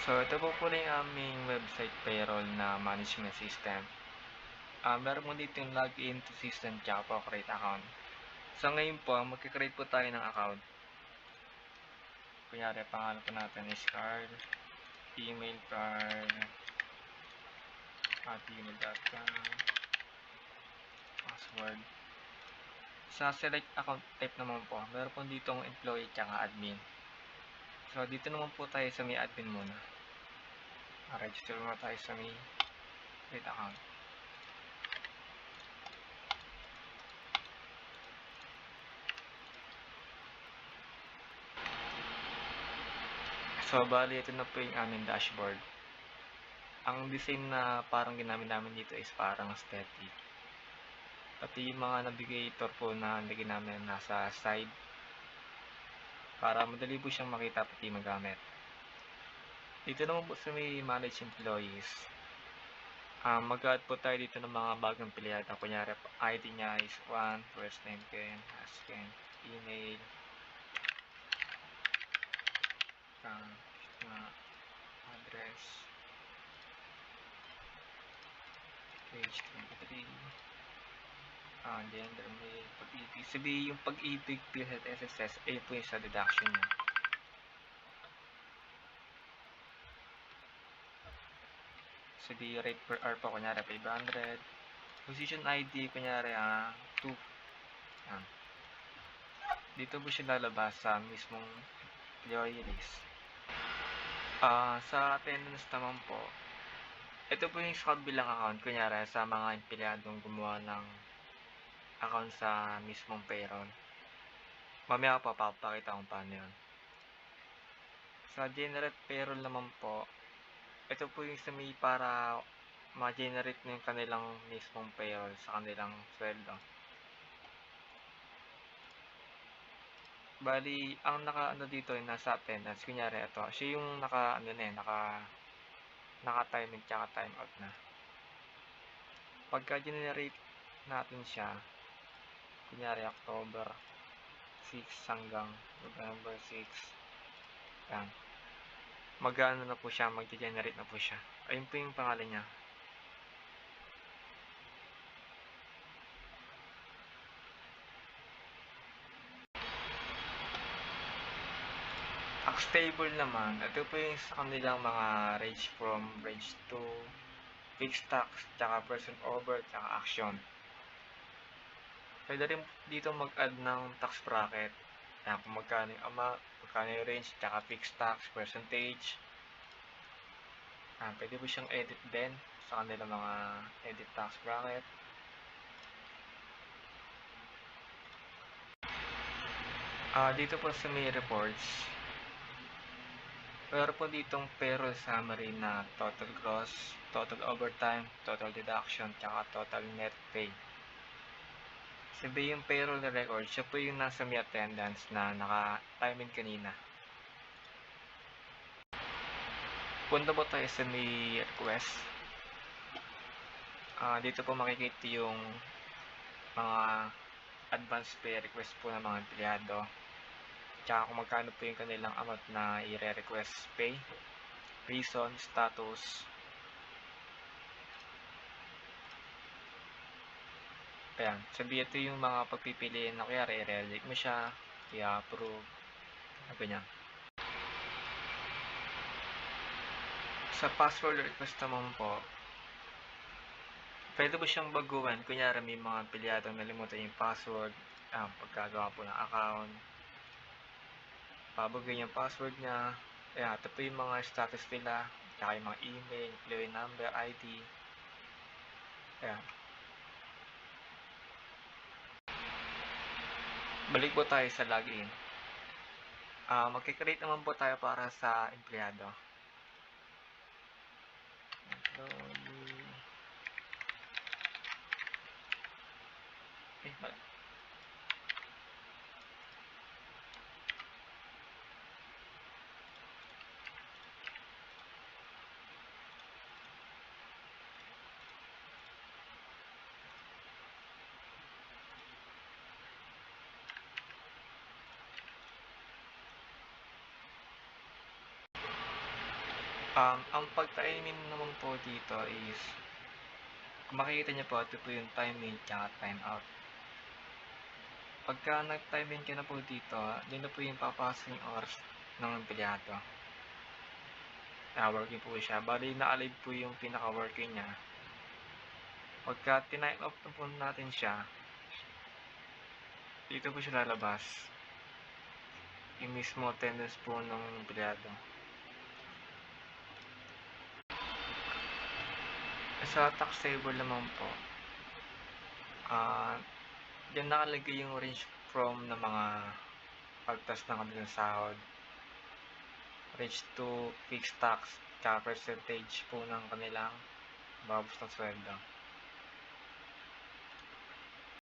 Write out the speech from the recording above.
So, ito po pala yung aming website payroll na management system. Meron mo dito yung login to system tsaka po create account. So, ngayon po, magkikreate po tayo ng account. Kunyari, pangalan po natin is Carl. Email carl@gmail.com. Password. Sa select account type naman po, meron po ditong employee tsaka admin. So, dito naman po tayo sa may admin muna. Register muna tayo sa may create account. So, bali ito na po yung aming dashboard. Ang design na parang ginamit namin dito is parang static. Pati yung mga navigator po na nilagay namin nasa side para madali po siyang makita pati magamit. Dito naman po sa may manage employees. Mag-add po tayo dito ng mga bagong empleyado. Kunyari, ID niya is 1, first name Ken, last Ken, email, address, page 23, gender, mail, pag-ibig. Sabihin yung pag-ibig, PhilHealth, SSS, ayun po yung sa deduction niya. Sabihin rate per hour po, kunyari 500. Position ID, kunyari 2. Yan. Dito po siya lalabas sa mismong employee list. Sa attendance naman po, ito po yung sa kabilang account, kunyari sa mga empleyadong gumawa ng account sa mismong payroll. Mamaya po papakita kung paano yun. Sa generate payroll naman po, ito po yung sa may para ma-generate na yung kanilang mismong payroll sa kanilang sweldo. Bali, ang naka-ano dito ay nasa attendance. Kunyari ito, siya yung naka-timing tsaka time out na. Pagka-generate natin siya, kunyari October 6 hanggang November 6, yan. Mag-ano na po siya, mag-generate na po siya. Ayun po yung pangalan niya. Tax table naman, ito po yung sa kanilang mga range from range to fixed tax, tsaka person over, tsaka action. Pwede rin dito mag-add ng tax bracket. Yan, kung magkano yung amount, magkano yung range, tsaka fixed tax, percentage. Pwede po siyang edit din sa kanilang mga edit tax bracket. Dito po sa may reports, meron po ditong payroll summary na total gross, total overtime, total deduction, tsaka total net pay. Sabi yung payroll na record, siya po yung nasa may attendance na naka-timing kanina. Punta po tayo sa may request. Dito po makikita yung mga advance pay request po ng mga empleyado. Tsaka kung magkano po yung kanilang amount na i-request pay, reason, status. Ayan, sabi ito yung mga pagpipiliin na kaya i-reject mo siya, i-approve, ganyan. Sa password request naman po, pwede po siyang baguhan. Kunyari may mga empleyado nalimutan yung password, pagkagawa po ng account, babaguhin yung password niya. Ayan, ito po yung mga status nila, tsaka yung mga email, employee number, ID. Ayan. Balik po tayo sa login. Magkikreate naman po tayo para sa empleyado. Wala. Ang pagta-timing naman po dito is kung makikita niyo po, ito po yung time in tsaka time out. Pagka nag-time in ka na po dito, dun na po yung papasok yung oras ng empleyado. Working po siya. Bali, naka-live po yung pinaka-working niya. Pagka tinime off na po natin siya, dito po siya lalabas. Yung mismo attendance po ng empleyado. Sa tax table naman po, diyan nakalagay yung range from ng mga pagtas ng kanilang sahod, range to fixed tax, tsaka percentage po ng kanilang babos ng sweldo.